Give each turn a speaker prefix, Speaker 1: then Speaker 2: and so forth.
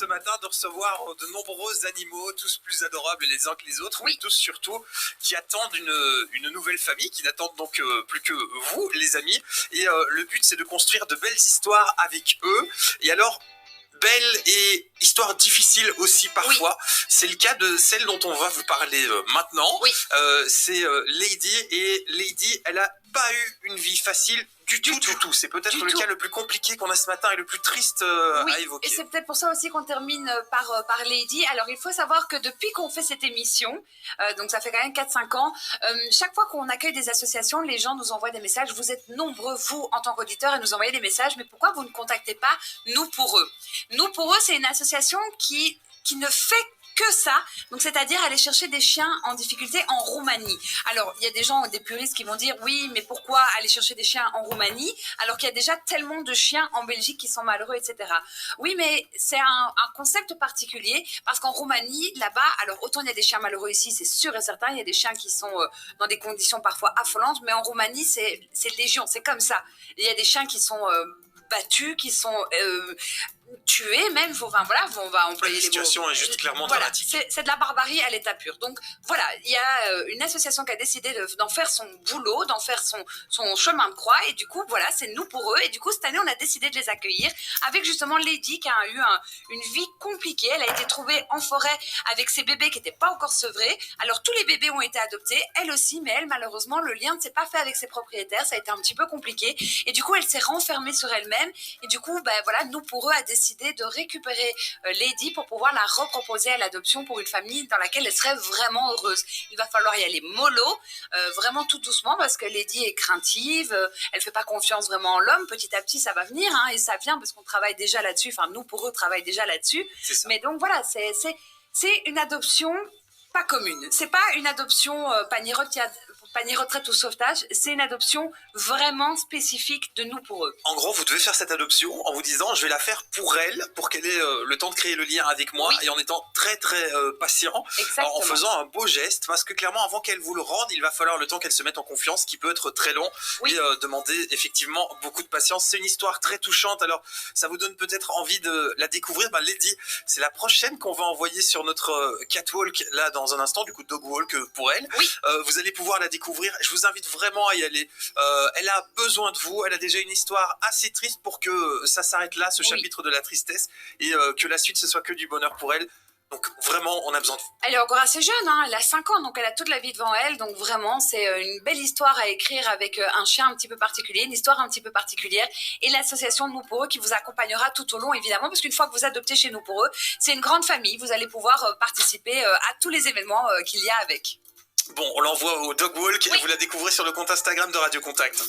Speaker 1: ce matin de recevoir de nombreux animaux, tous plus adorables les uns que les autres, mais tous surtout qui attendent une nouvelle famille, qui n'attendent donc plus que vous, les amis. Et le but, c'est de construire de belles histoires avec eux. Et alors, belle et histoire difficile aussi parfois. C'est le cas de celle dont on va vous parler maintenant. C'est Lady, et Lady, elle a pas eu une vie facile du tout. C'est peut-être le cas le plus compliqué qu'on a ce matin et le plus triste à évoquer.
Speaker 2: Et c'est peut-être pour ça aussi qu'on termine par Lady. Alors il faut savoir que depuis qu'on fait cette émission, donc ça fait quand même 4-5 ans, chaque fois qu'on accueille des associations, les gens nous envoient des messages. Vous êtes nombreux, vous, en tant qu'auditeurs, à nous envoyer des messages, mais pourquoi vous ne contactez pas Nous pour eux? Nous pour eux, c'est une association qui ne fait que ça, donc c'est-à-dire aller chercher des chiens en difficulté en Roumanie. Alors, il y a des gens, des puristes qui vont dire oui, mais pourquoi aller chercher des chiens en Roumanie alors qu'il y a déjà tellement de chiens en Belgique qui sont malheureux, etc. Oui, mais c'est un concept particulier parce qu'en Roumanie, là-bas, alors autant il y a des chiens malheureux ici, c'est sûr et certain, il y a des chiens qui sont dans des conditions parfois affolantes, mais en Roumanie, c'est légion, c'est comme ça. Il y a des chiens qui sont battus, qui sont tués même, enfin voilà, on va employer les mots.
Speaker 1: La situation est juste clairement dramatique.
Speaker 2: C'est de la barbarie à l'état pur. Donc voilà, il y a une association qui a décidé d'en faire son boulot, d'en faire son chemin de croix, et du coup voilà, c'est nous pour eux, et du coup cette année on a décidé de les accueillir avec justement Lady qui a eu une vie compliquée. Elle a été trouvée en forêt avec ses bébés qui n'étaient pas encore sevrés. Alors tous les bébés ont été adoptés, elle aussi, mais elle malheureusement le lien ne s'est pas fait avec ses propriétaires, ça a été un petit peu compliqué, et du coup elle s'est renfermée sur elle-même, et du coup voilà, nous pour eux a décidé de récupérer Lady pour pouvoir la reproposer à l'adoption pour une famille dans laquelle elle serait vraiment heureuse. Il va falloir y aller mollo, vraiment tout doucement, parce que Lady est craintive, elle fait pas confiance vraiment en l'homme. Petit à petit ça va venir, et ça vient parce qu'on travaille déjà là-dessus, enfin nous pour eux travaille déjà là-dessus, mais donc voilà, c'est une adoption pas commune, c'est pas une adoption panier retraite ou sauvetage, c'est une adoption vraiment spécifique de nous pour eux.
Speaker 1: En gros, vous devez faire cette adoption en vous disant je vais la faire pour elle, pour qu'elle ait le temps de créer le lien avec moi, et en étant très patient, en faisant un beau geste, parce que clairement avant qu'elle vous le rende, il va falloir le temps qu'elle se mette en confiance, qui peut être très long, et demander effectivement beaucoup de patience. C'est une histoire très touchante, alors ça vous donne peut-être envie de la découvrir. Lady, c'est la prochaine qu'on va envoyer sur notre catwalk là dans un instant, du coup dog walk pour elle. Vous allez pouvoir la découvrir. Je vous invite vraiment à y aller. Elle a besoin de vous. Elle a déjà une histoire assez triste pour que ça s'arrête là, ce chapitre de la tristesse, et que la suite ce soit que du bonheur pour elle. Donc vraiment, on a besoin de vous.
Speaker 2: Elle est encore assez jeune, elle a 5 ans, donc elle a toute la vie devant elle. Donc vraiment, c'est une belle histoire à écrire avec un chien un petit peu particulier, une histoire un petit peu particulière. Et l'association Nous pour eux qui vous accompagnera tout au long, évidemment, parce qu'une fois que vous adoptez chez Nous pour eux, c'est une grande famille. Vous allez pouvoir participer à tous les événements qu'il y a avec.
Speaker 1: Bon, on l'envoie au Dog Walk, et vous la découvrez sur le compte Instagram de Radio Contact.